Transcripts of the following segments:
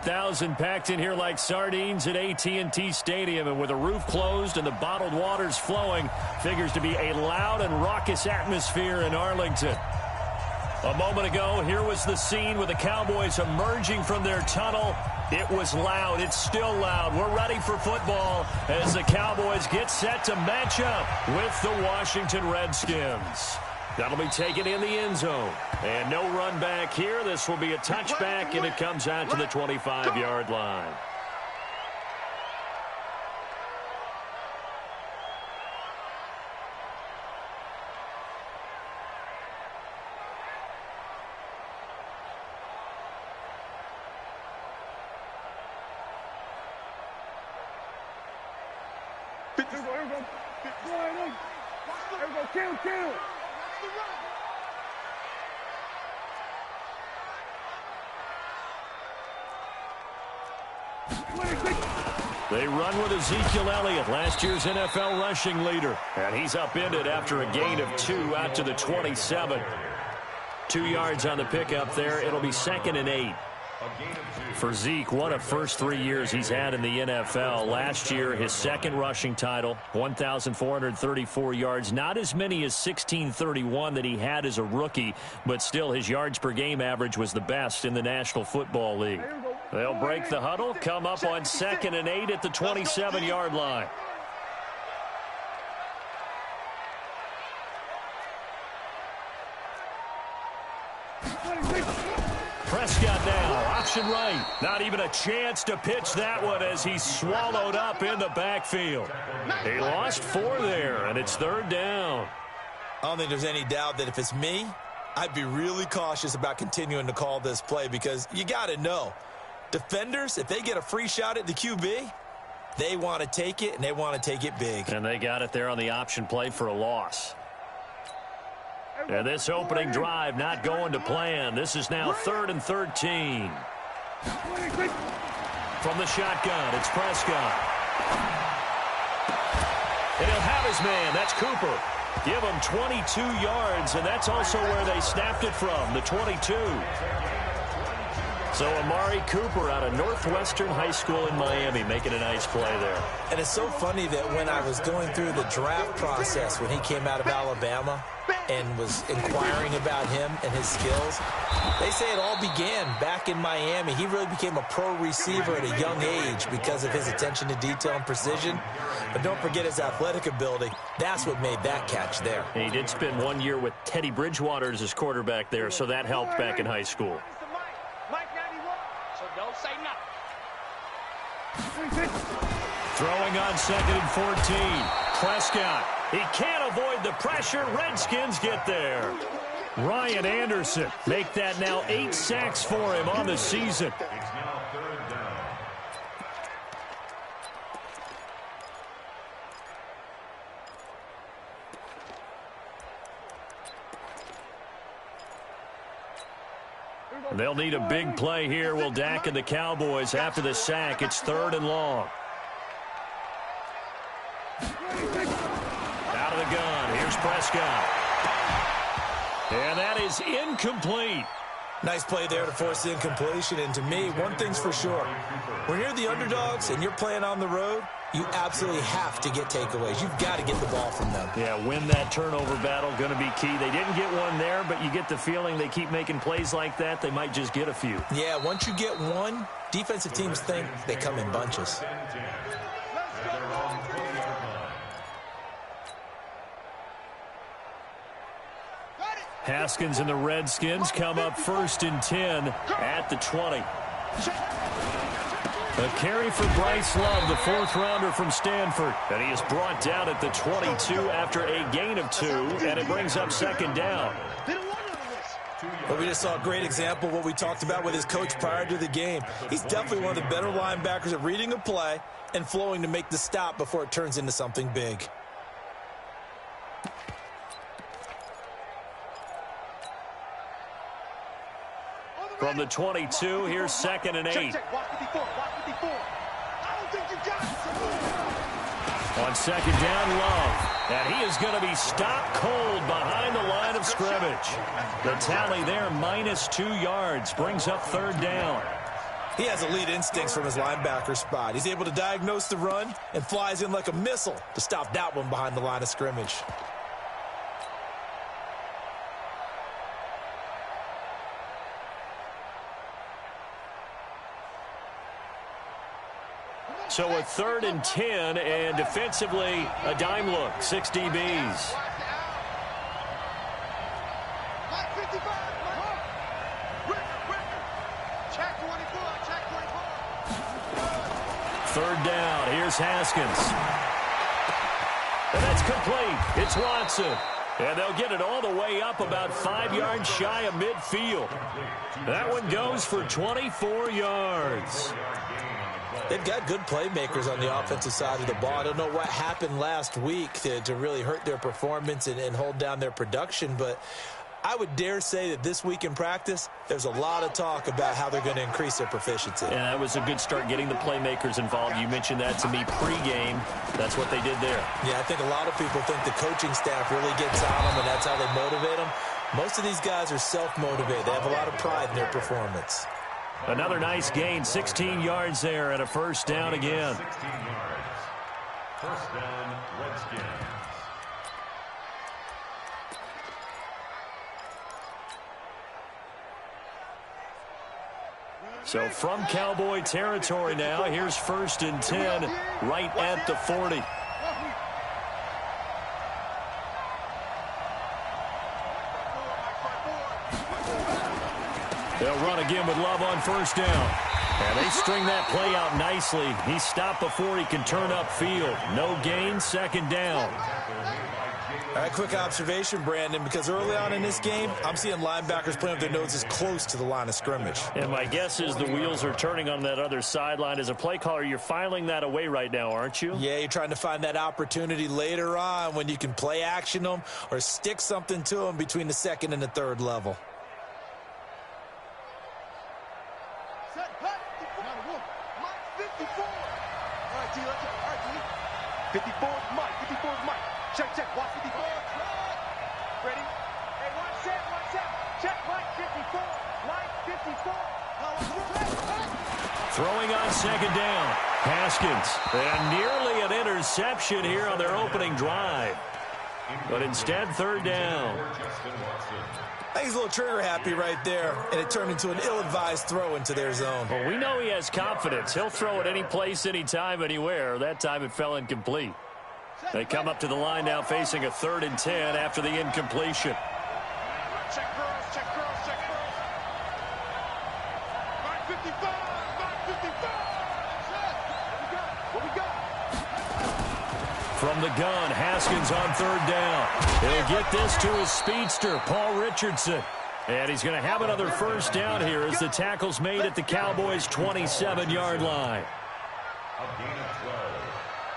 100,000 packed in here like sardines at AT&T Stadium, and with the roof closed and the bottled waters flowing, figures to be a loud and raucous atmosphere in Arlington. A moment ago, here was the scene with the Cowboys emerging from their tunnel. It was loud. It's still loud. We're ready for football as the Cowboys get set to match up with the Washington Redskins. That'll be taken in the end zone. And no run back here. This will be a touchback, and it comes out to the 25-yard line. Kill. They run with Ezekiel Elliott, last year's NFL rushing leader. And he's upended after a gain of 2 out to the 27. 2 yards on the pickup there. It'll be 2nd and 8. For Zeke, what a first 3 years he's had in the NFL. Last year, his second rushing title, 1,434 yards. Not as many as 1,631 that he had as a rookie, but still his yards per game average was the best in the National Football League. They'll break the huddle, come up on 2nd and 8 at the 27-yard line. Prescott now, option right. Not even a chance to pitch that one as he's swallowed up in the backfield. He lost 4 there, and it's 3rd down. I don't think there's any doubt that if it's me, I'd be really cautious about continuing to call this play because you got to know, defenders, if they get a free shot at the QB, they want to take it, and they want to take it big. And they got it there on the option play for a loss. And this opening drive not going to plan. This is now 3rd and 13. From the shotgun, it's Prescott. And he'll have his man. That's Cooper. Give him 22 yards, and that's also where they snapped it from, the 22. So Amari Cooper out of Northwestern High School in Miami making a nice play there. And it's so funny that when I was going through the draft process when he came out of Alabama and was inquiring about him and his skills, they say it all began back in Miami. He really became a pro receiver at a young age because of his attention to detail and precision. But don't forget his athletic ability. That's what made that catch there. He did spend 1 year with Teddy Bridgewater as his quarterback there, so that helped back in high school. Throwing on 2nd and 14. Prescott. He can't avoid the pressure. Redskins get there. Ryan Anderson make that now 8 sacks for him on the season. They'll need a big play here. Will Dak and the Cowboys after the sack. It's 3rd and long. Out of the gun. Here's Prescott. And that is incomplete. Nice play there to force the incompletion. And to me, one thing's for sure. When you're the underdogs and you're playing on the road, you absolutely have to get takeaways. You've got to get the ball from them. Yeah, win that turnover battle, going to be key. They didn't get one there, but you get the feeling they keep making plays like that, they might just get a few. Yeah, once you get one, defensive teams think they come in bunches. Haskins and the Redskins come up 1st and 10 at the 20. A carry for Bryce Love, the 4th-rounder from Stanford. And he is brought down at the 22 after a gain of 2, and it brings up 2nd down. Well, we just saw a great example of what we talked about with his coach prior to the game. He's definitely one of the better linebackers at reading a play and flowing to make the stop before it turns into something big. From the 22, here's 2nd and 8. On 2nd down, Love. And he is going to be stopped cold behind the line of scrimmage. The tally there, -2 yards, brings up 3rd down. He has elite instincts from his linebacker spot. He's able to diagnose the run and flies in like a missile to stop that one behind the line of scrimmage. So a 3rd and 10, and defensively, a dime look, 6 DBs. Third down, here's Haskins. And that's complete. It's Watson. And they'll get it all the way up about 5 yards shy of midfield. That one goes for 24 yards. They've got good playmakers on the offensive side of the ball. I don't know what happened last week to really hurt their performance and hold down their production, but I would dare say that this week in practice, there's a lot of talk about how they're going to increase their proficiency. And that was a good start getting the playmakers involved. You mentioned that to me pregame. That's what they did there. Yeah, I think a lot of people think the coaching staff really gets on them, and that's how they motivate them. Most of these guys are self-motivated. They have a lot of pride in their performance. Another nice gain, 16 yards there, and a first down again. 16 yards. First down, Redskins. So from Cowboy territory now, here's 1st and 10, right at the 40. They'll run again with Love on first down. And they string that play out nicely. He stopped before he can turn upfield. No gain, 2nd down. All right, quick observation, Brandon, because early on in this game, I'm seeing linebackers playing with their noses close to the line of scrimmage. And my guess is the wheels are turning on that other sideline. As a play caller, you're filing that away right now, aren't you? Yeah, you're trying to find that opportunity later on when you can play action them or stick something to them between the 2nd and the 3rd level. Check, watch 54. Ready? Hey, one set. Check, line 54. Line 54. Throwing on 2nd down. Haskins. And nearly an interception here on their opening drive. But instead, 3rd down. I think he's a little trigger happy right there, and it turned into an ill-advised throw into their zone. Well, we know he has confidence. He'll throw it any place, anytime, anywhere. That time it fell incomplete. They come up to the line now facing a 3rd and 10 after the incompletion. Check girls. Line 55. What we got? From the gun, Haskins on 3rd down. He'll get this to his speedster, Paul Richardson. And he's going to have another first down here as the tackle's made at the Cowboys' 27-yard line.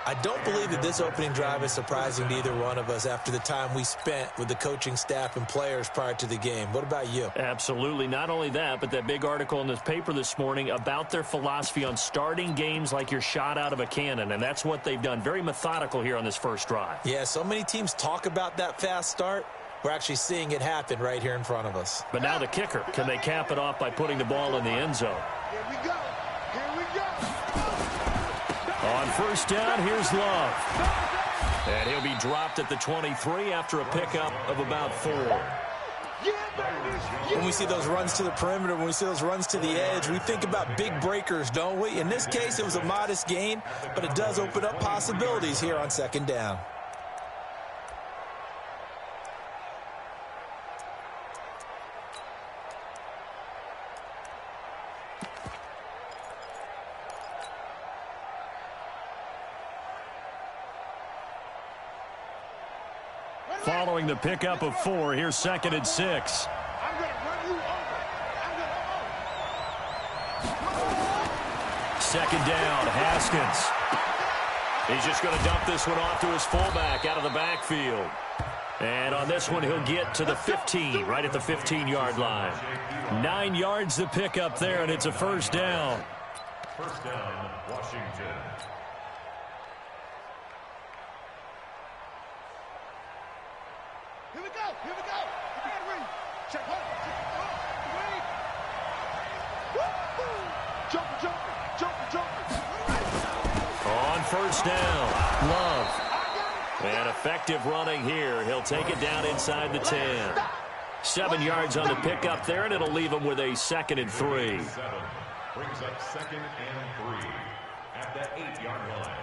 I don't believe that this opening drive is surprising to either one of us after the time we spent with the coaching staff and players prior to the game. What about you? Absolutely. Not only that, but that big article in this paper this morning about their philosophy on starting games like you're shot out of a cannon, and that's what they've done. Very methodical here on this first drive. Yeah, so many teams talk about that fast start. We're actually seeing it happen right here in front of us. But now the kicker. Can they cap it off by putting the ball in the end zone? Here we go. On first down, here's Love. And he'll be dropped at the 23 after a pickup of about 4. When we see those runs to the perimeter, when we see those runs to the edge, we think about big breakers, don't we? In this case, it was a modest gain, but it does open up possibilities here on 2nd down. Following the pickup of 4, here's 2nd and 6. I'm going to run you over. 2nd down, Haskins. He's just going to dump this one off to his fullback out of the backfield. And on this one, he'll get to the 15, right at the 15-yard line. 9 yards to pick up there, and it's a first down. First down, Washington. Here we go. Check. On first down, Love. And effective running here. He'll take it down inside the 10. 7 yards on the pickup there, and it'll leave him with a 2nd and 3. Brings up 2nd and 3 at the 8-yard line.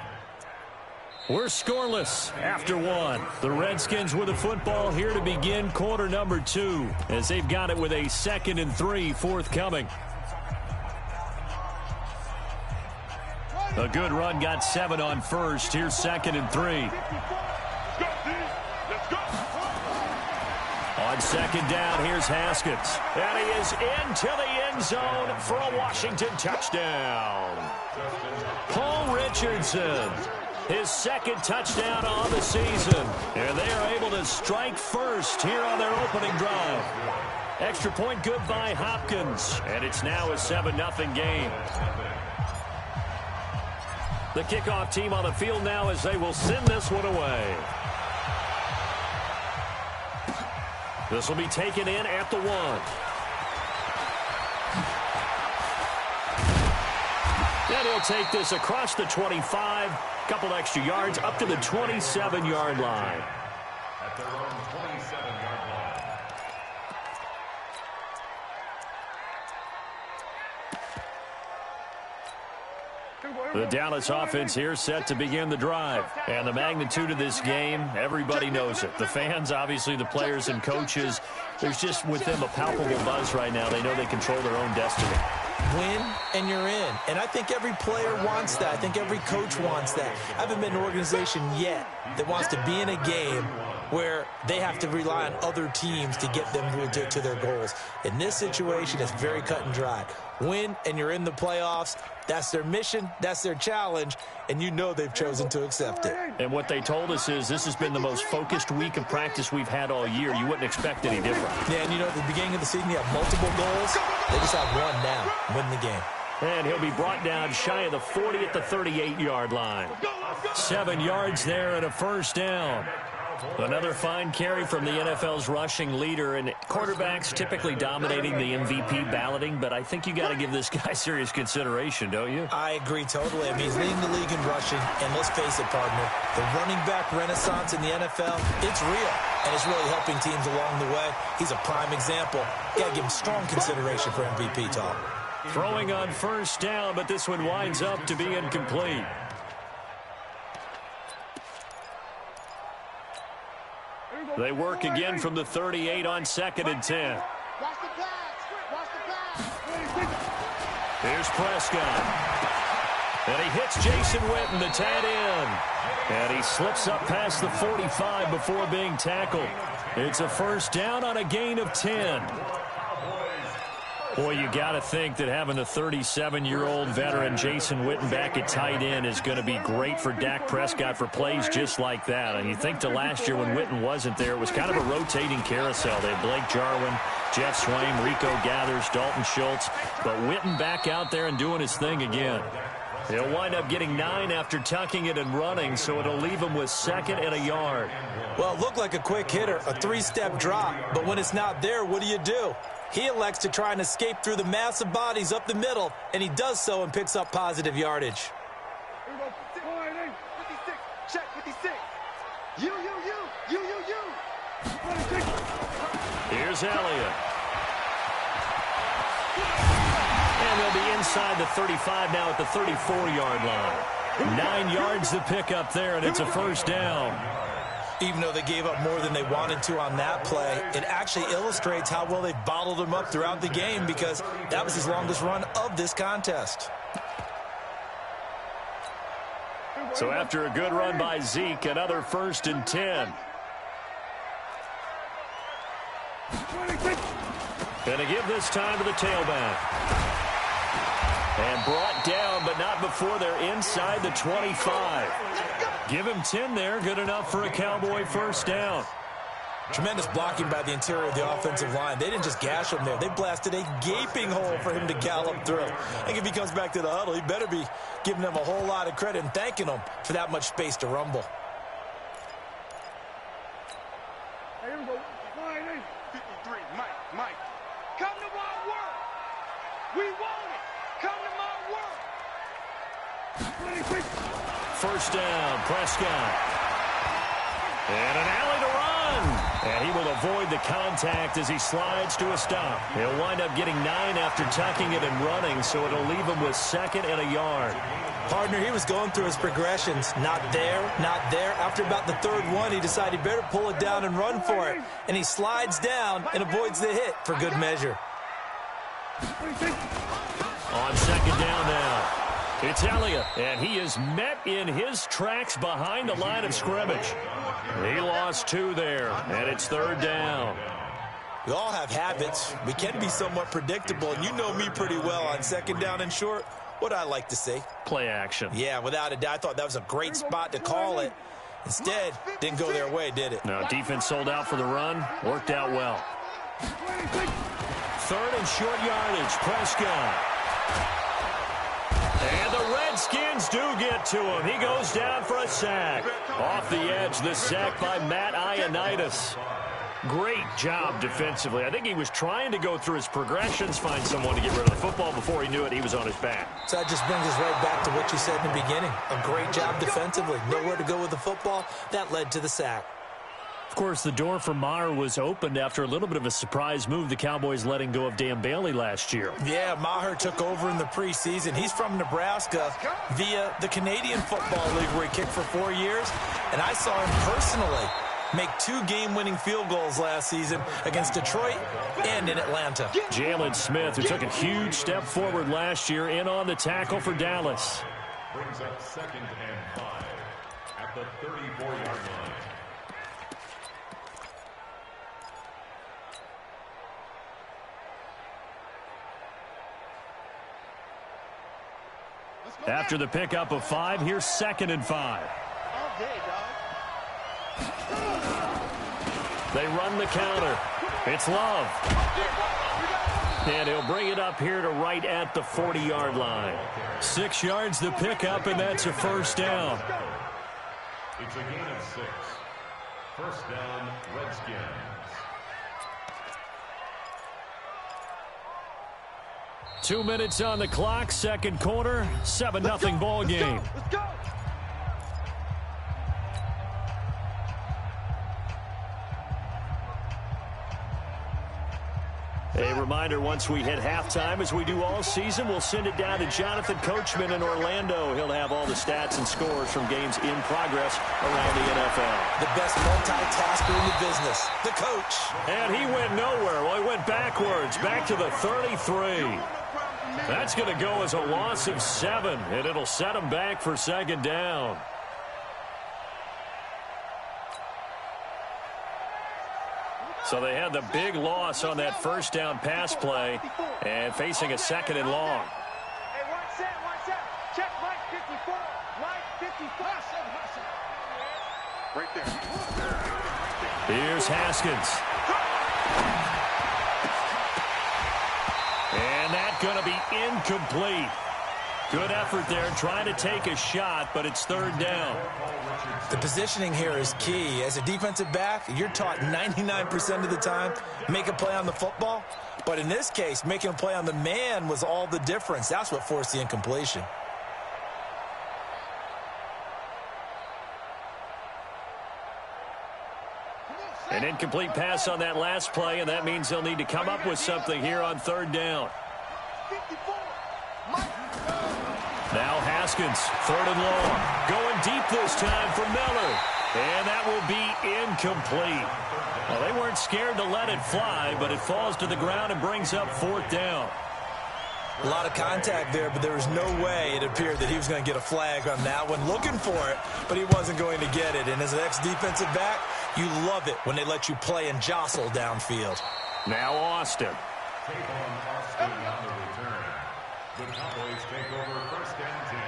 We're scoreless after 1. The Redskins with the football here to begin quarter number 2, as they've got it with a 2nd and 3 forthcoming. A good run, got 7 on first. Here's 2nd and 3. On 2nd down, here's Haskins. And he is into the end zone for a Washington touchdown. Paul Richardson, his 2nd touchdown on the season. And they are able to strike first here on their opening drive. Extra point good by Hopkins. And it's now a 7-0 game. The kickoff team on the field now as they will send this one away. This will be taken in at the 1. And he'll take this across the 25, couple extra yards up to the 27-yard line. At their own 27-yard line. The Dallas offense here set to begin the drive. And the magnitude of this game, everybody knows it. The fans, obviously the players and coaches. There's just with them a palpable buzz right now. They know they control their own destiny. Win and you're in. And I think every player wants that. I think every coach wants that. I haven't been an organization yet that wants to be in a game where they have to rely on other teams to get them to their goals. In this situation, it's very cut and dry. Win and you're in the playoffs. That's their mission. That's their challenge. And you know they've chosen to accept it. And what they told us is this has been the most focused week of practice we've had all year. You wouldn't expect any different. Yeah, and you know, at the beginning of the season, you have multiple goals. They just have one now. Win the game. And he'll be brought down shy of the 40 at the 38-yard line. 7 yards there and a first down. Another fine carry from the NFL's rushing leader, and quarterbacks typically dominating the MVP balloting, but I think you got to give this guy serious consideration, don't you? I agree totally. I mean, he's leading the league in rushing, and let's face it, partner, the running back renaissance in the NFL, it's real, and it's really helping teams along the way. He's a prime example. Got to give him strong consideration for MVP talk. Throwing on first down, but this one winds up to be incomplete. They work again from the 38 on 2nd and 10. Here's Prescott. And he hits Jason Witten, the tight end. And he slips up past the 45 before being tackled. It's a first down on a gain of 10. Boy, you got to think that having the 37-year-old veteran Jason Witten back at tight end is going to be great for Dak Prescott for plays just like that. And you think to last year when Witten wasn't there, it was kind of a rotating carousel. They had Blake Jarwin, Jeff Swaim, Rico Gathers, Dalton Schultz. But Witten back out there and doing his thing again. He'll wind up getting 9 after tucking it and running, so it'll leave him with 2nd and a yard. Well, it looked like a quick hitter, a 3-step drop. But when it's not there, what do? He elects to try and escape through the mass of bodies up the middle, and he does so and picks up positive yardage. Here we go. 56. Check 56. You. 26. Here's Elliott. And they'll be inside the 35 now at the 34-yard line. 9 yards to pick up there, and it's a first down. Even though they gave up more than they wanted to on that play, it actually illustrates how well they bottled him up throughout the game because that was his longest run of this contest. So after a good run by Zeke, another 1st and 10. Gonna give this time to the tailback. And brought down, but not before they're inside the 25. Give him 10 there, good enough for a Cowboy first down. Tremendous blocking by the interior of the offensive line. They didn't just gash him there. They blasted a gaping hole for him to gallop through. I think if he comes back to the huddle, he better be giving them a whole lot of credit and thanking them for that much space to rumble. Here we go. 53. Mike. Come to my work. We want it. Come to my First down, Prescott. And an alley to run. And he will avoid the contact as he slides to a stop. He'll wind up getting 9 after tucking it and running, so it'll leave him with 2nd and a yard. Partner, he was going through his progressions. Not there, not there. After about the 3rd one, he decided he better pull it down and run for it. And he slides down and avoids the hit for good measure. On 2nd down now, it's Elliott, and he is met in his tracks behind the line of scrimmage. He lost 2 there, and it's 3rd down. We all have habits. We can be somewhat predictable, and you know me pretty well on 2nd down and short. What I like to say? Play action. Yeah, without a doubt. I thought that was a great spot to call it. Instead, didn't go their way, did it? No, defense sold out for the run. Worked out well. 3rd and short yardage, Prescott. And the Redskins do get to him. He goes down for a sack. Off the edge, the sack by Matt Ioannidis. Great job defensively. I think he was trying to go through his progressions, find someone to get rid of the football. Before he knew it, he was on his back. So that just brings us right back to what you said in the beginning. A great job defensively. Nowhere to go with the football. That led to the sack. Of course, the door for Maher was opened after a little bit of a surprise move. The Cowboys letting go of Dan Bailey last year. Yeah, Maher took over in the preseason. He's from Nebraska via the Canadian Football League where he kicked for 4 years. And I saw him personally make 2 game-winning field goals last season against Detroit and in Atlanta. Jalen Smith, who took a huge step forward last year, in on the tackle for Dallas. Brings up 2nd and 5 at the 34-yard line. After the pickup of 5, here's 2nd and 5. They run the counter. It's Love. And he'll bring it up here to right at the 40-yard line. 6 yards the pickup, and that's a 1st down. It's a gain of 6. 1st down, Redskins. Two minutes on the clock, 2nd quarter, 7-0 ball game. Let's go. A reminder, once we hit halftime, as we do all season, we'll send it down to Jonathan Coachman in Orlando. He'll have all the stats and scores from games in progress around the NFL. The best multitasker in the business, the coach. And he went nowhere. Well, he went backwards, back to the 33. That's going to go as a loss of 7, and it'll set him back for 2nd down. So they had the big loss on that 1st down pass play and facing a 2nd and long. Hey, one set. Check Mike 54. Mike 54. Right there. Here's Haskins. And that's going to be incomplete. Good effort there, trying to take a shot, but it's 3rd down. The positioning here is key. As a defensive back, you're taught 99% of the time, make a play on the football. But in this case, making a play on the man was all the difference. That's what forced the incompletion. An incomplete pass on that last play, and that means they'll need to come up with something here on 3rd down. 54. Now Haskins, 3rd and long. Going deep this time for Miller. And that will be incomplete. Well, they weren't scared to let it fly, but it falls to the ground and brings up 4th down. A lot of contact there, but there was no way it appeared that he was going to get a flag on that one. Looking for it, but he wasn't going to get it. And as an ex-defensive back, you love it when they let you play and jostle downfield. Now Austin. Take on Austin on the return. The Cowboys take over 1st and 10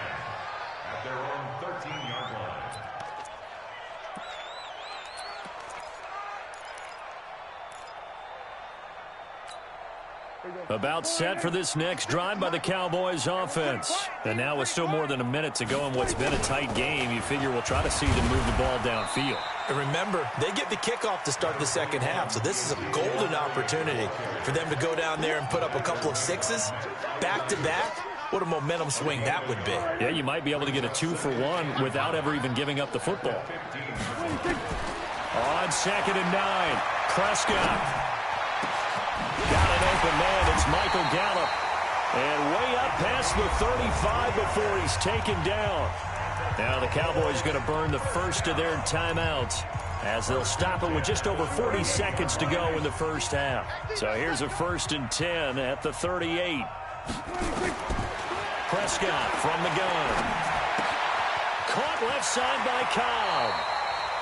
at their own 13-yard line. About set for this next drive by the Cowboys offense. And now with still more than a minute to go in what's been a tight game, you figure we'll try to see them move the ball downfield. And remember, they get the kickoff to start the 2nd half, so this is a golden opportunity for them to go down there and put up a couple of 6s back-to-back what a momentum swing that would be. Yeah, you might be able to get a 2-for-1 without ever even giving up the football. On 2nd and 9, Prescott. Got an open man. It's Michael Gallup. And way up past the 35 before he's taken down. Now the Cowboys going to burn the first of their timeouts as they'll stop it with just over 40 seconds to go in the first half. So here's a 1st and 10 at the 38. Prescott from the gun. Caught left side by Cobb.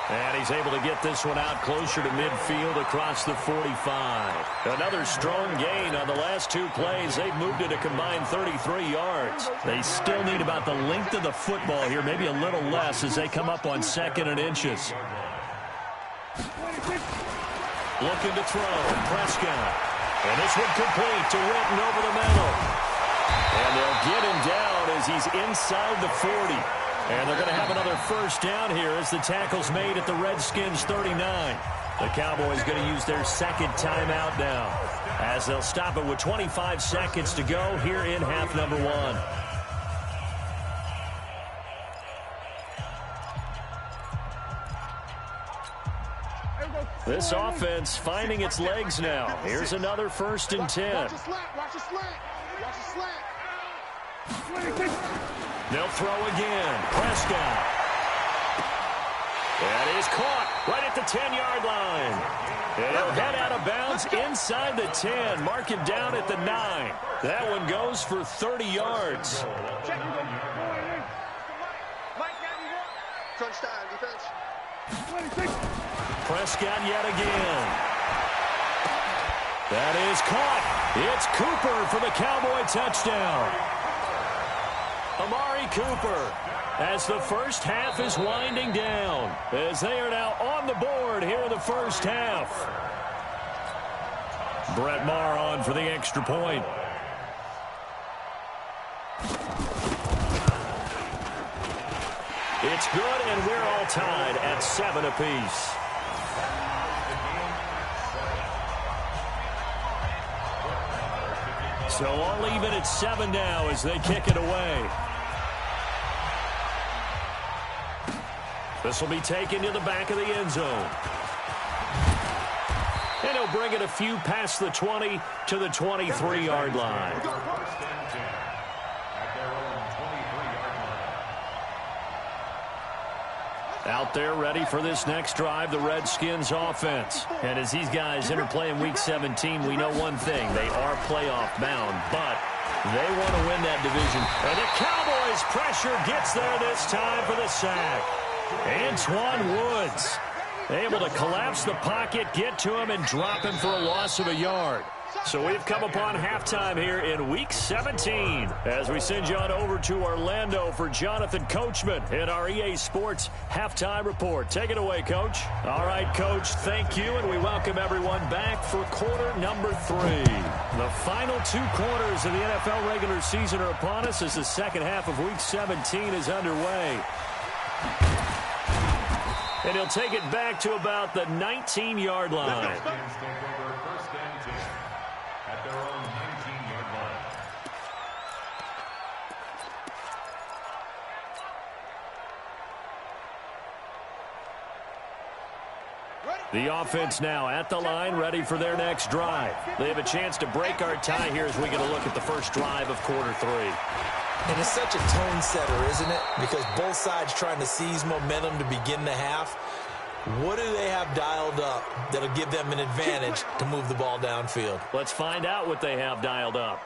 And he's able to get this one out closer to midfield across the 45. Another strong gain on the last 2 plays. They've moved it a combined 33 yards. They still need about the length of the football here, maybe a little less as they come up on 2nd and inches. Looking to throw. Prescott. And this one complete to Witten over the middle. And they'll get him down as he's inside the 40. And they're going to have another first down here as the tackle's made at the Redskins 39. The Cowboys going to use their 2nd timeout now as they'll stop it with 25 seconds to go here in half number 1. This offense finding its legs now. Here's another 1st and 10. Watch the slant. Watch the slant. Watch the slant. They'll throw again. Prescott. That is caught right at the 10-yard line. And he'll head out of bounds inside the 10. Mark him down at the 9. That one goes for 30 yards. Touchdown, defense. Prescott yet again. That is caught. It's Cooper for the Cowboy touchdown. Amari Cooper as the first half is winding down as they are now on the board here in the first half. Brett Maher on for the extra point. It's good, and we're all tied at 7 apiece. So all even at 7 now as they kick it away. This will be taken to the back of the end zone. And he'll bring it a few past the 20 to the 23-yard line. Out there ready for this next drive, the Redskins offense. And as these guys interplay in Week 17, we know one thing. They are playoff bound, but they want to win that division. And the Cowboys' pressure gets there this time for the sack. Antoine Woods able to collapse the pocket, get to him, and drop him for a loss of a yard. So we've come upon halftime here in Week 17 as we send you on over to Orlando for Jonathan Coachman in our EA Sports Halftime Report. Take it away, Coach. All right, Coach, thank you, and we welcome everyone back for quarter number 3. The final 2 quarters of the NFL regular season are upon us as the second half of Week 17 is underway. And he'll take it back to about the 19-yard line. The offense now at the line, ready for their next drive. They have a chance to break our tie here as we get a look at the first drive of quarter 3. And it's such a tone setter, isn't it? Because both sides trying to seize momentum to begin the half. What do they have dialed up that'll give them an advantage to move the ball downfield? Let's find out what they have dialed up.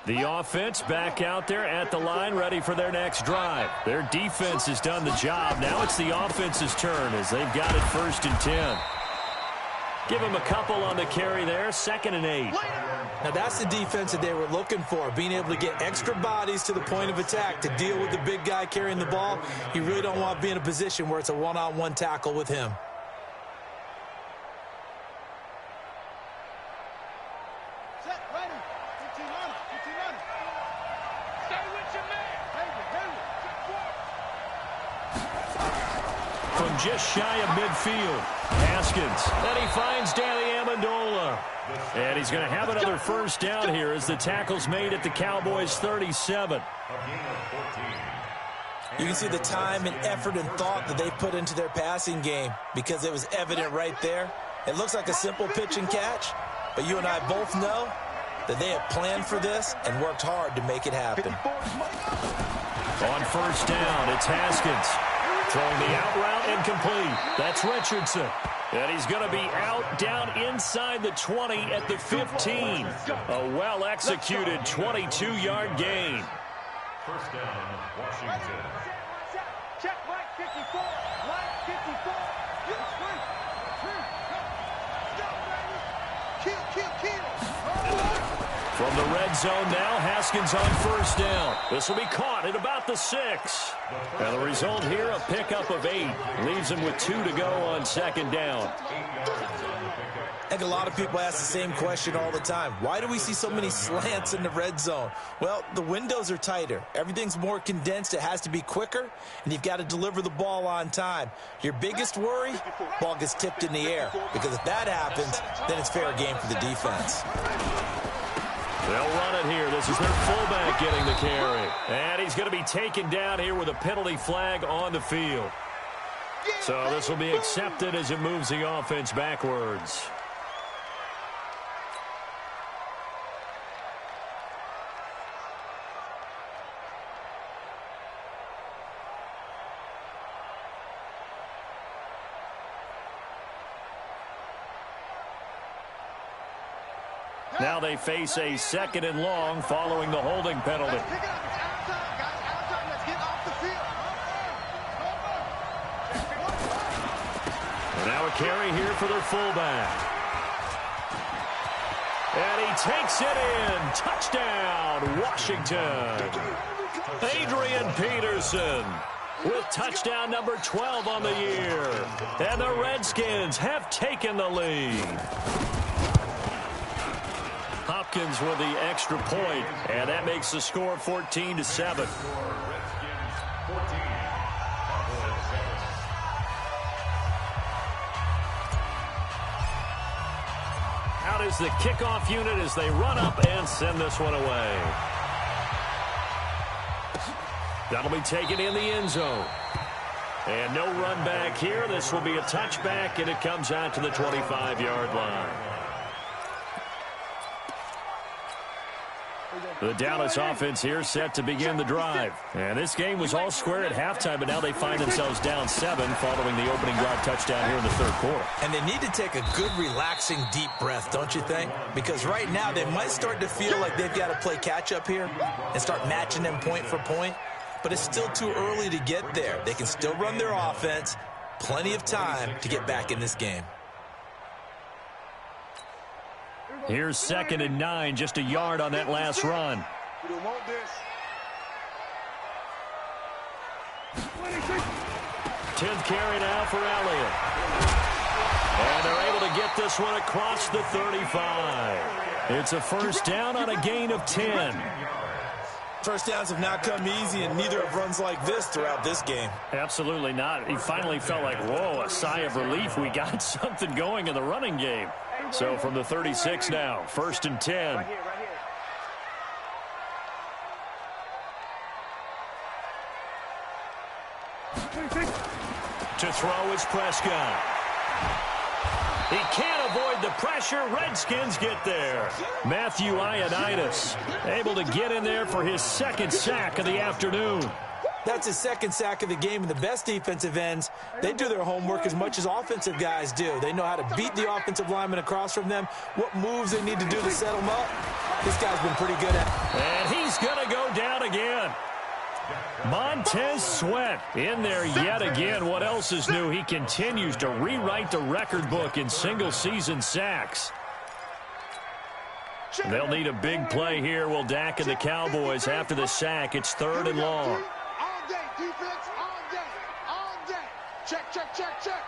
The offense back out there at the line, ready for their next drive. Their defense has done the job. Now it's the offense's turn as they've got it 1st and 10. Give him a couple on the carry there, 2nd and 8. Now that's the defense that they were looking for, being able to get extra bodies to the point of attack to deal with the big guy carrying the ball. You really don't want to be in a position where it's a one-on-one tackle with him. from just shy of midfield. Haskins. Then he finds Danny Amendola. And he's going to have another first down here as the tackle's made at the Cowboys' 37. You can see the time and effort and thought that they put into their passing game because it was evident right there. It looks like a simple pitch and catch, but you and I both know that they have planned for this and worked hard to make it happen. On first down, it's Haskins. Throwing the out route incomplete. That's Richardson. And he's going to be out down inside the 20 at the 15. A well-executed 22-yard gain. First down, Washington. Check line 54. Line 54. From the red zone now, Haskins on first down. This will be caught at about the 6. And the result here, a pickup of 8. Leaves him with 2 to go on second down. I think a lot of people ask the same question all the time. Why do we see so many slants in the red zone? Well, the windows are tighter. Everything's more condensed. It has to be quicker, and you've got to deliver the ball on time. Your biggest worry, ball gets tipped in the air, because if that happens, then it's fair game for the defense. They'll run it here. This is their fullback getting the carry. And he's going to be taken down here with a penalty flag on the field. So this will be accepted as it moves the offense backwards. Now they face a 2nd and long following the holding penalty. Now a carry here for their fullback. And he takes it in. Touchdown, Washington. Adrian Peterson with touchdown number 12 on the year. And the Redskins have taken the lead. Hopkins with the extra point, and that makes the score 14-7. Out is the kickoff unit as they run up and send this one away. That'll be taken in the end zone. And no run back here. This will be a touchback, and it comes out to the 25-yard line. The Dallas offense here set to begin the drive. And this game was all square at halftime, but now they find themselves down 7 following the opening drive touchdown here in the third quarter. And they need to take a good, relaxing, deep breath, don't you think? Because right now they might start to feel like they've got to play catch-up here and start matching them point for point. But it's still too early to get there. They can still run their offense. Plenty of time to get back in this game. Here's 2nd and 9, just a yard on that last run. 10th carry now for Elliott. And they're able to get this one across the 35. It's a first down on a gain of 10. First downs have not come easy, and neither have runs like this throughout this game. Absolutely not. He finally felt like, whoa, a sigh of relief. We got something going in the running game. So from the 36 now, 1st and 10. To throw is Prescott. He can't avoid the pressure. Redskins get there. Matthew Ioannidis able to get in there for his 2nd sack of the afternoon. That's his 2nd sack of the game, and the best defensive ends, they do their homework as much as offensive guys do. They know how to beat the offensive lineman across from them, what moves they need to do to set them up. This guy's been pretty good at it. And he's going to go down again. Montez Sweat in there yet again. What else is new? He continues to rewrite the record book in single-season sacks. They'll need a big play here. Will Dak and the Cowboys after the sack. It's 3rd and long. All day, defense, all day, all day. Check, check, check, check.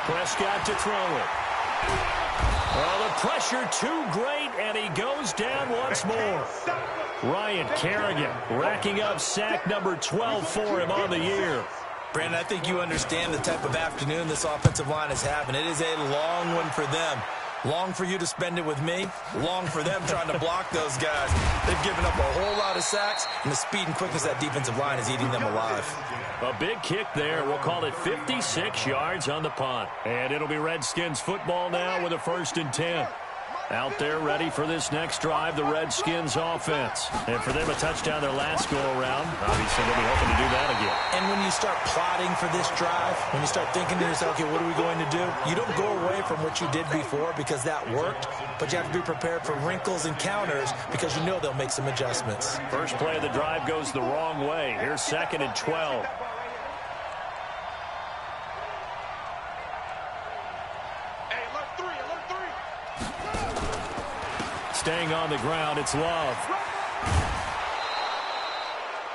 Prescott to throw it. Oh, the pressure too great, and he goes down once more. Ryan Kerrigan racking up sack number 12 for him on the year. Brandon, I think you understand the type of afternoon this offensive line is having. It is a long one for them. Long for you to spend it with me. Long for them trying to block those guys. They've given up a whole lot of sacks, and the speed and quickness of that defensive line is eating them alive. A big kick there. We'll call it 56 yards on the punt. And it'll be Redskins football now with a 1st and 10. Out there ready for this next drive, the Redskins offense. And for them, a touchdown their last go-around. Obviously, they'll be hoping to do that again. And when you start plotting for this drive, when you start thinking to yourself, okay, what are we going to do? You don't go away from what you did before because that worked, but you have to be prepared for wrinkles and counters because you know they'll make some adjustments. First play of the drive goes the wrong way. Here's 2nd and 12. Staying on the ground, it's Love.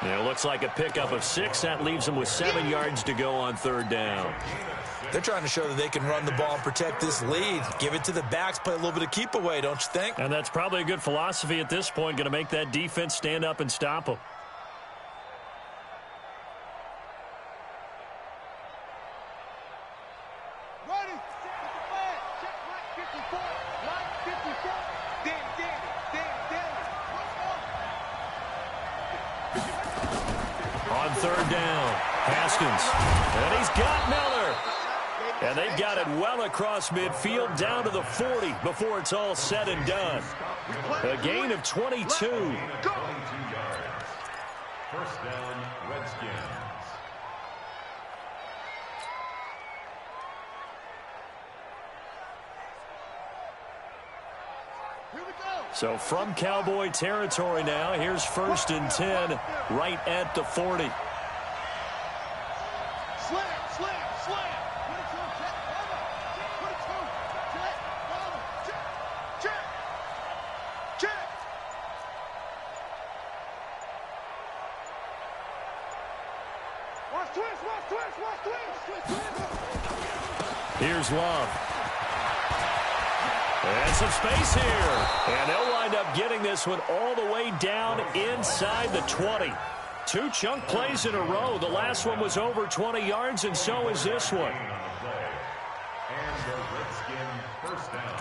And it looks like a pickup of 6. That leaves them with 7 yards to go on 3rd down. They're trying to show that they can run the ball and protect this lead. Give it to the backs, play a little bit of keep away, don't you think? And that's probably a good philosophy at this point, going to make that defense stand up and stop them. On 3rd down, Haskins, and he's got Miller. And they've got it well across midfield down to the 40 before it's all said and done. A gain of 22. 22 yards. 1st down, Redskins. So from Cowboy territory now, here's 1st and 10 right at the 40. Here's Love. And some space here. And they'll wind up getting this one all the way down inside the 20. 2 chunk plays in a row. The last one was over 20 yards, and so is this one. And the Redskin 1st down.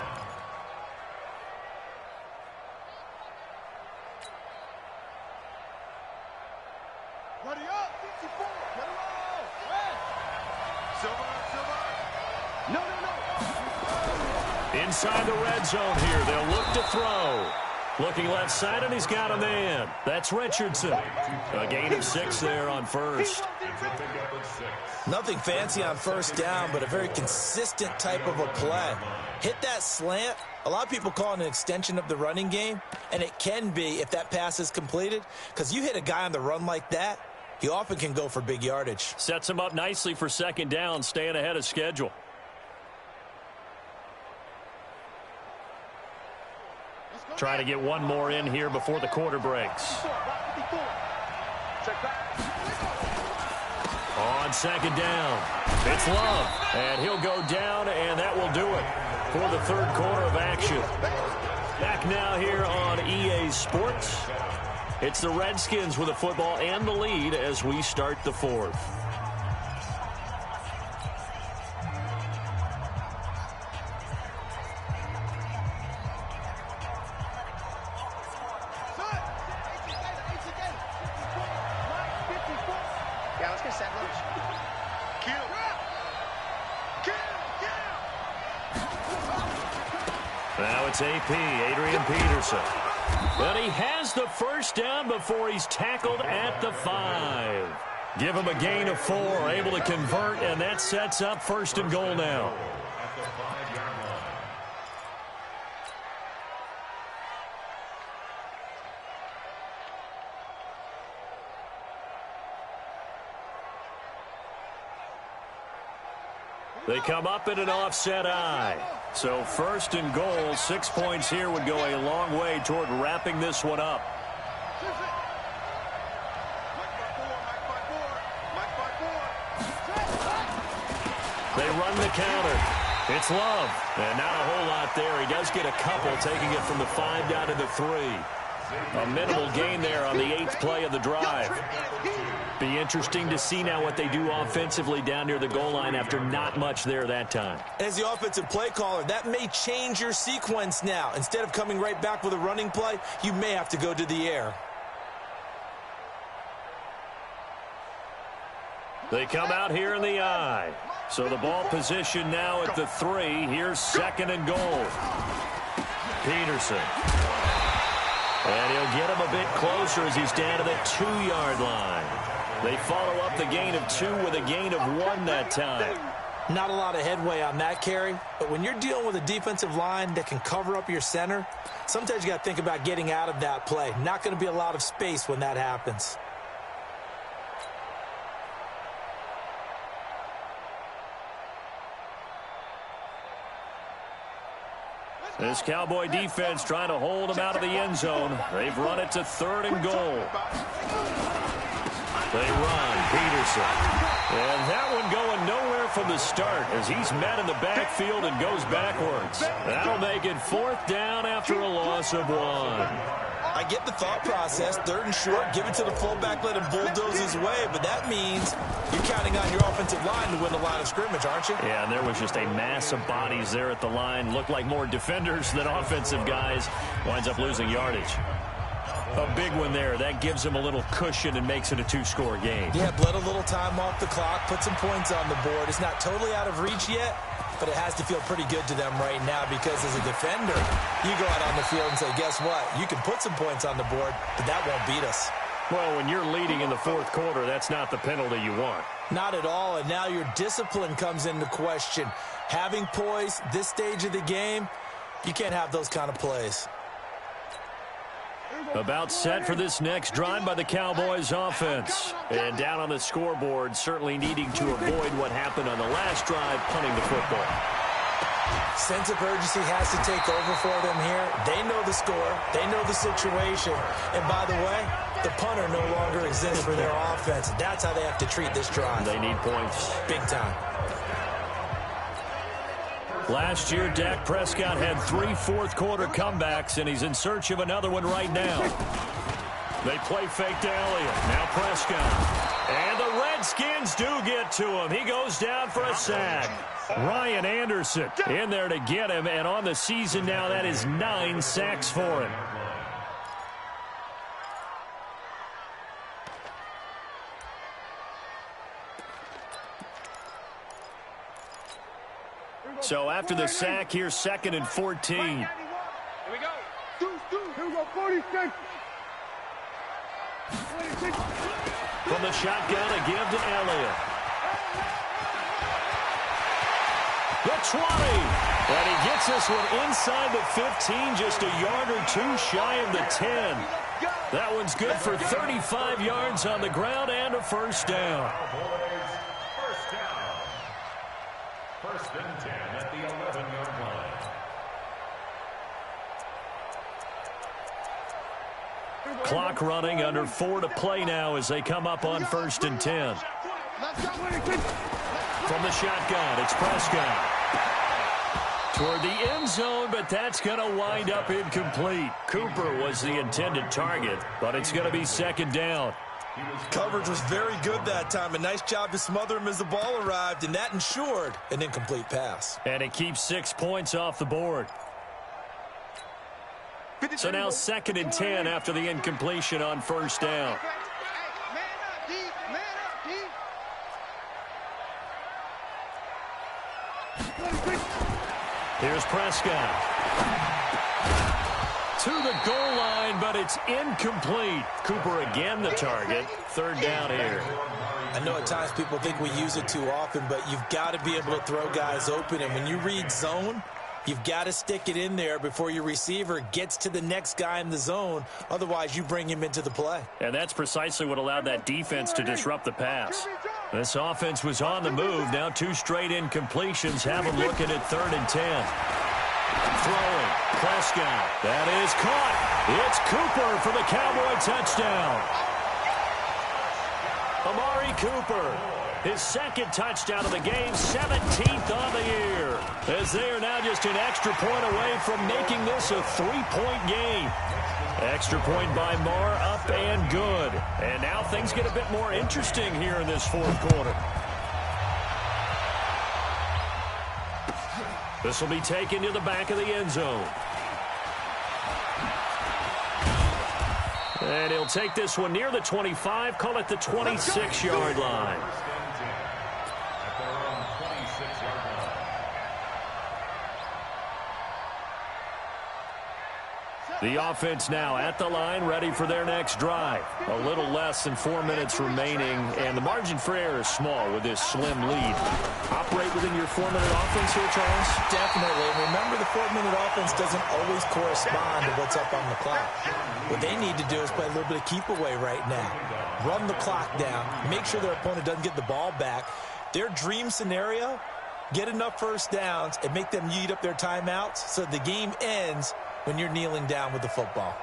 Ready up, 54. Get it all. Silver. No. Inside the red zone here. They'll look to throw. Looking left side, and he's got a man. That's Richardson. A gain of 6 there on 1st. Nothing fancy on 1st down, but a very consistent type of a play. Hit that slant. A lot of people call it an extension of the running game, and it can be if that pass is completed, because you hit a guy on the run like that, he often can go for big yardage. Sets him up nicely for 2nd down, staying ahead of schedule. Try to get one more in here before the quarter breaks. On 2nd down, it's Love, and he'll go down, and that will do it for the 3rd quarter of action. Back now here on EA Sports. It's the Redskins with the football and the lead as we start the 4th. Now it's AP, Adrian Peterson. But he has the 1st down before he's tackled at the 5. Give him a gain of 4, able to convert, and that sets up 1st and goal now. At the 5-yard line. They come up in an offset eye. So 1st and goal, 6 points here would go a long way toward wrapping this one up. They run the counter. It's Love, and not a whole lot there. He does get a couple, taking it from the 5 down to the 3. A minimal gain there on the 8th play of the drive. Be interesting to see now what they do offensively down near the goal line after not much there that time. As the offensive play caller, that may change your sequence now. Instead of coming right back with a running play, you may have to go to the air. They come out here in the I. So the ball position now at the 3. Here's 2nd and goal. Peterson. And he'll get him a bit closer as he's down to the 2-yard line. They follow up the gain of 2 with a gain of 1 that time. Not a lot of headway on that carry, but when you're dealing with a defensive line that can cover up your center, sometimes you got to think about getting out of that play. Not going to be a lot of space when that happens. This Cowboy defense trying to hold him out of the end zone. They've run it to 3rd and goal. They run. Peterson. And that one going nowhere from the start as he's met in the backfield and goes backwards. That'll make it 4th down after a loss of 1. I get the thought process, 3rd and short, give it to the fullback, let him bulldoze his way, but that means you're counting on your offensive line to win the line of scrimmage, aren't you? Yeah, and there was just a mass of bodies there at the line. Looked like more defenders than offensive guys. Winds up losing yardage. A big one there. That gives him a little cushion and makes it a 2-score game. Yeah, bled a little time off the clock, put some points on the board. It's not totally out of reach yet, but it has to feel pretty good to them right now because as a defender, you go out on the field and say, guess what? You can put some points on the board, but that won't beat us. Well, when you're leading in the 4th quarter, that's not the penalty you want. Not at all, and now your discipline comes into question. Having poise this stage of the game, you can't have those kind of plays. About set for this next drive by the Cowboys offense. And down on the scoreboard, certainly needing to avoid what happened on the last drive, punting the football. Sense of urgency has to take over for them here. They know the score. They know the situation. And by the way, the punter no longer exists for their offense. That's how they have to treat this drive. They need points. Big time. Last year, Dak Prescott had 3 fourth-quarter comebacks, and he's in search of another one right now. They play fake to Elliott. Now Prescott. And the Redskins do get to him. He goes down for a sack. Ryan Anderson in there to get him, and on the season now, that is 9 sacks for him. So after the sack, here's 2nd and 14. Here we go. Here we go, 46. From the shotgun, a give to Elliott. The 20. And he gets this one inside the 15, just a yard or 2 shy of the 10. That one's good for 35 yards on the ground and a 1st down. First down. 1st and 10 at the 11-yard line. Clock running, under 4 to play now as they come up on 1st and 10. From the shotgun, it's Prescott. Toward the end zone, but that's going to wind up incomplete. Cooper was the intended target, but it's going to be 2nd down. Coverage was very good that time. A nice job to smother him as the ball arrived, and that ensured an incomplete pass. And it keeps 6 points off the board. So now 2nd and 10 after the incompletion on 1st down. Here's Prescott. To the goal line, but it's incomplete. Cooper again the target. 3rd down here. I know at times people think we use it too often, but you've got to be able to throw guys open. And when you read zone, you've got to stick it in there before your receiver gets to the next guy in the zone. Otherwise, you bring him into the play. And that's precisely what allowed that defense to disrupt the pass. This offense was on the move. Now 2 straight incompletions have them looking at 3rd and 10. Throwing. Prescott. That is caught. It's Cooper for the Cowboy touchdown. Amari Cooper. His second touchdown of the game, 17th on the year. As they are now just an extra point away from making this a 3-point game. Extra point by Marr, up and good. And now things get a bit more interesting here in this fourth quarter. This will be taken to the back of the end zone. And he'll take this one near the 25, call it the 26-yard line. The offense now at the line, ready for their next drive. A little less than 4 minutes remaining, and the margin for error is small with this slim lead. Operate within your 4-minute offense here, Charles? Definitely. Remember, the 4-minute offense doesn't always correspond to what's up on the clock. What they need to do is play a little bit of keep away right now. Run the clock down. Make sure their opponent doesn't get the ball back. Their dream scenario, get enough first downs and make them eat up their timeouts so the game ends when you're kneeling down with the football.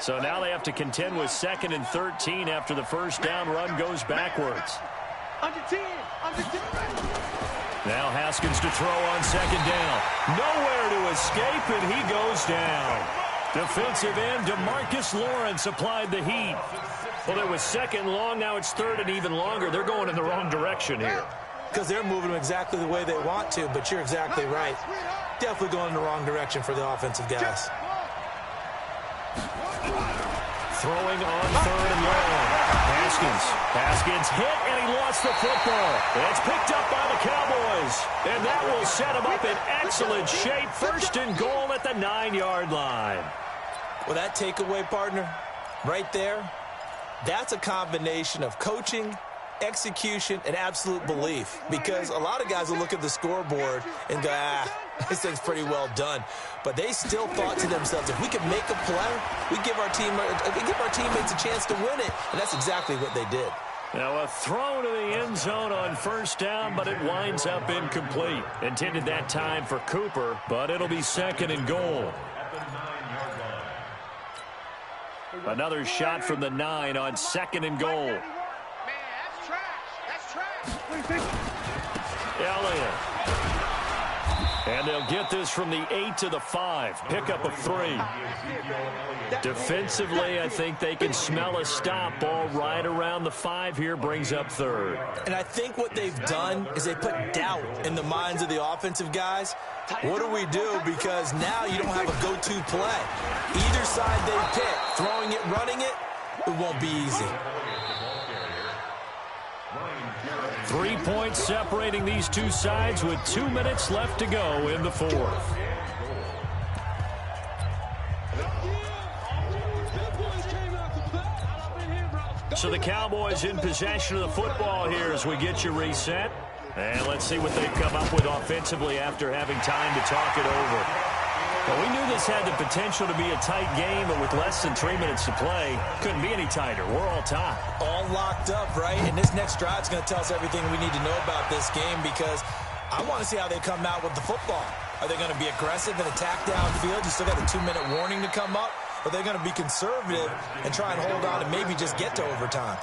So now they have to contend with 2nd and 13 after the first down run goes backwards. Under 10. Now Haskins to throw on 2nd down. Nowhere to escape, and he goes down. Defensive end DeMarcus Lawrence applied the heat. Well, it was 2nd long. Now it's 3rd and even longer. They're going in the wrong direction here. Because they're moving them exactly the way they want to, but you're exactly right. Definitely going in the wrong direction for the offensive guys. Throwing on 3rd and long. Haskins hit, and he lost the football. It's picked up by the Cowboys, and that will set him up in excellent shape. 1st and goal at the 9-yard line. Well, that takeaway, partner, right there, that's a combination of coaching, execution, and absolute belief, because a lot of guys will look at the scoreboard and go, this thing's pretty well done. But they still thought to themselves, if we can make a play, we give our teammates a chance to win it, and that's exactly what they did. Now a throw to the end zone on 1st down, but it winds up incomplete. Intended that time for Cooper, but it'll be 2nd and goal. Another shot from the 9 on 2nd and goal. Elliott. And they'll get this from the 8 to the 5. Pickup of 3. Defensively, I think they can smell a stop. Ball right around the 5 here, brings up 3rd. And I think what they've done is they put doubt in the minds of the offensive guys. What do we do? Because now you don't have a go-to play. Either side they pick, throwing it, running it, it won't be easy. 3 points separating these two sides with 2 minutes left to go in the 4th. So the Cowboys in possession of the football here as we get you reset. And let's see what they've come up with offensively after having time to talk it over. Well, we knew this had the potential to be a tight game, but with less than 3 minutes to play, couldn't be any tighter. We're all tied. All locked up, right? And this next drive is going to tell us everything we need to know about this game, because I want to see how they come out with the football. Are they going to be aggressive and attack downfield? You still got a 2-minute warning to come up? Or are they going to be conservative and try and hold on and maybe just get to overtime?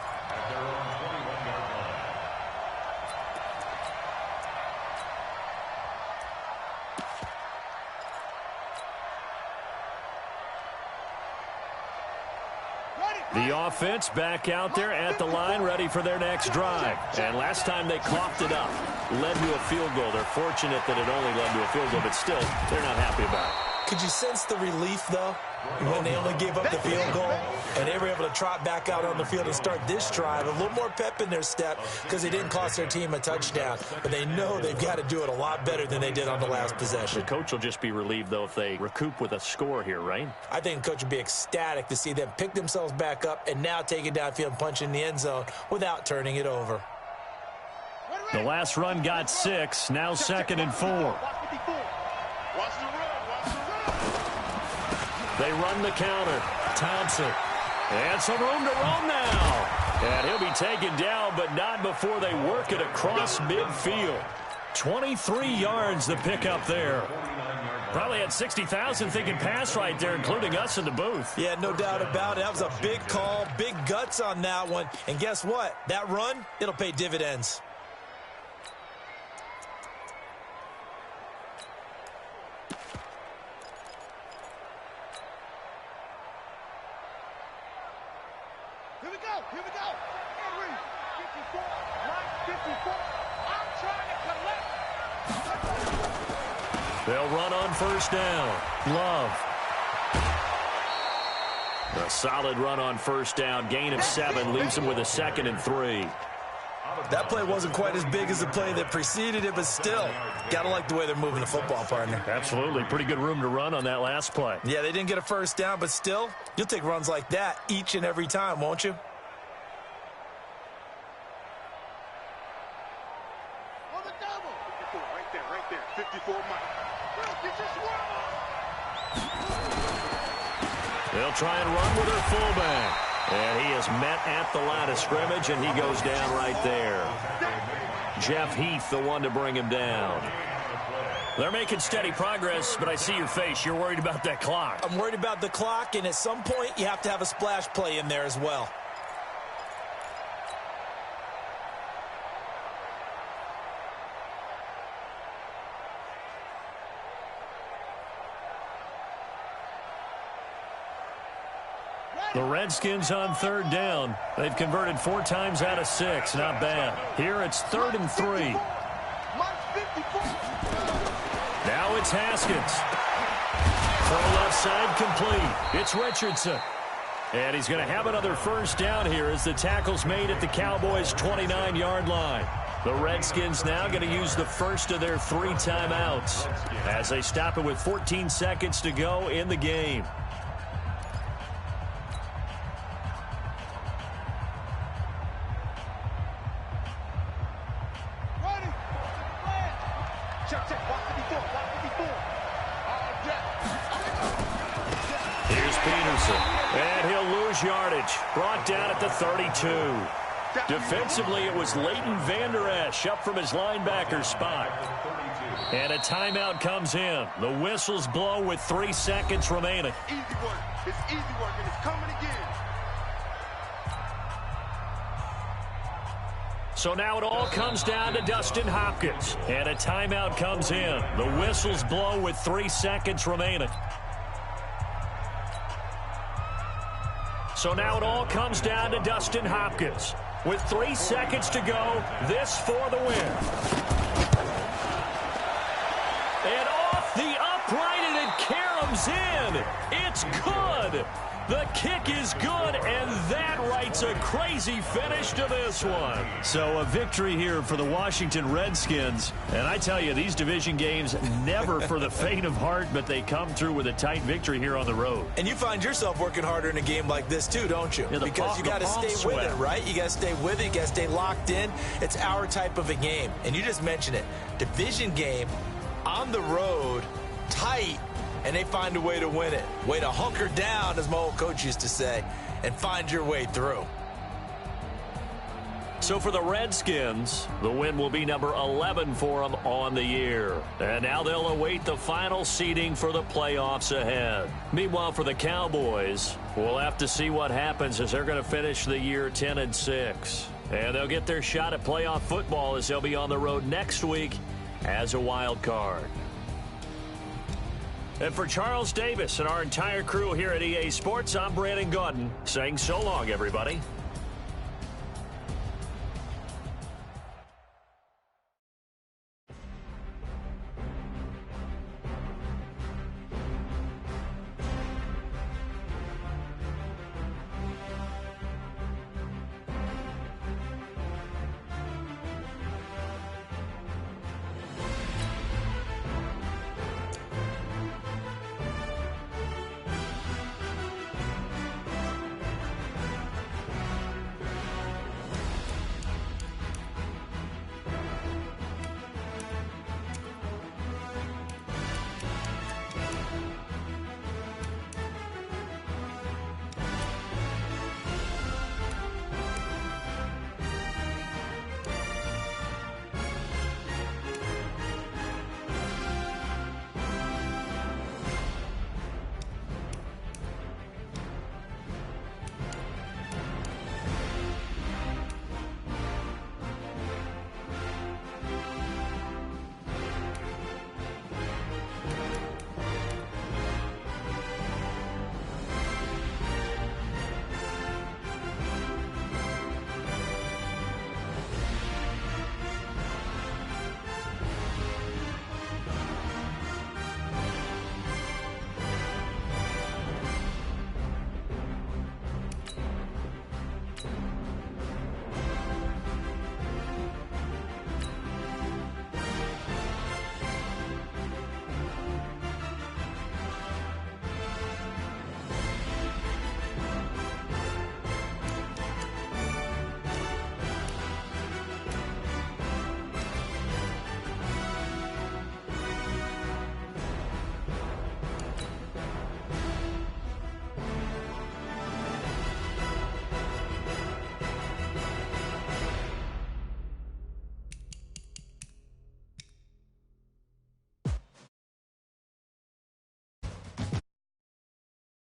The offense back out there at the line, ready for their next drive. And last time they coughed it up, led to a field goal. They're fortunate that it only led to a field goal, but still, they're not happy about it. Could you sense the relief, though, when they only gave up the field goal and they were able to trot back out on the field and start this drive? A little more pep in their step because they didn't cost their team a touchdown, but they know they've got to do it a lot better than they did on the last possession. The coach will just be relieved, though, if they recoup with a score here, right? I think the coach would be ecstatic to see them pick themselves back up and now take it downfield and punch in the end zone without turning it over. The last run got 6, now 2nd and 4. They run the counter. Thompson. And some room to roam now. And he'll be taken down, but not before they work it across midfield. 23 yards the pickup there. Probably had 60,000 thinking pass right there, including us in the booth. Yeah, no doubt about it. That was a big call, big guts on that one. And guess what? That run, it'll pay dividends. Here we go. Henry, 54, line 54. I'm trying to collect. They'll run on first down. Love. A solid run on first down. Gain of 7 leaves them with a 2nd and 3. That play wasn't quite as big as the play that preceded it, but still, gotta like the way they're moving the football, partner. Absolutely. Pretty good room to run on that last play. Yeah, they didn't get a first down, but still, you'll take runs like that each and every time, won't you? On the double. 54, right there. 54 Mike. They'll try and run with their fullback. And he is met at the line of scrimmage, and he goes down right there. Jeff Heath, the one to bring him down. They're making steady progress, but I see your face. You're worried about that clock. I'm worried about the clock, and at some point, you have to have a splash play in there as well. The Redskins on 3rd down. They've converted 4 times out of 6. Not bad. Here it's 3rd and 3. Now it's Haskins. Throw left side complete. It's Richardson. And he's going to have another first down here as the tackle's made at the Cowboys' 29-yard line. The Redskins now going to use the first of their 3 timeouts as they stop it with 14 seconds to go in the game. Here's Peterson, and he'll lose yardage. Brought down at the 32. Defensively, it was Leighton Vander Esch up from his linebacker spot. And a timeout comes in. The whistles blow with 3 seconds remaining. Easy work. It's easy work, and it's coming again. So now it all comes down to Dustin Hopkins. And a timeout comes in. The whistles blow with 3 seconds remaining. So now it all comes down to Dustin Hopkins. With 3 seconds to go, this for the win. And off the upright, and it caroms in. It's good. The kick is good, and that writes a crazy finish to this one. So a victory here for the Washington Redskins. And I tell you, these division games, never for the faint of heart, but they come through with a tight victory here on the road. And you find yourself working harder in a game like this too, don't you? Yeah, because you got to stay with it, right? You got to stay with it. You got to stay locked in. It's our type of a game. And you just mentioned it. Division game, on the road, tight. And they find a way to win it. Way to hunker down, as my old coach used to say, and find your way through. So for the Redskins, the win will be number 11 for them on the year. And now they'll await the final seeding for the playoffs ahead. Meanwhile, for the Cowboys, we'll have to see what happens as they're going to finish the year 10-6. And they'll get their shot at playoff football as they'll be on the road next week as a wild card. And for Charles Davis and our entire crew here at EA Sports, I'm Brandon Gaudin saying so long, everybody.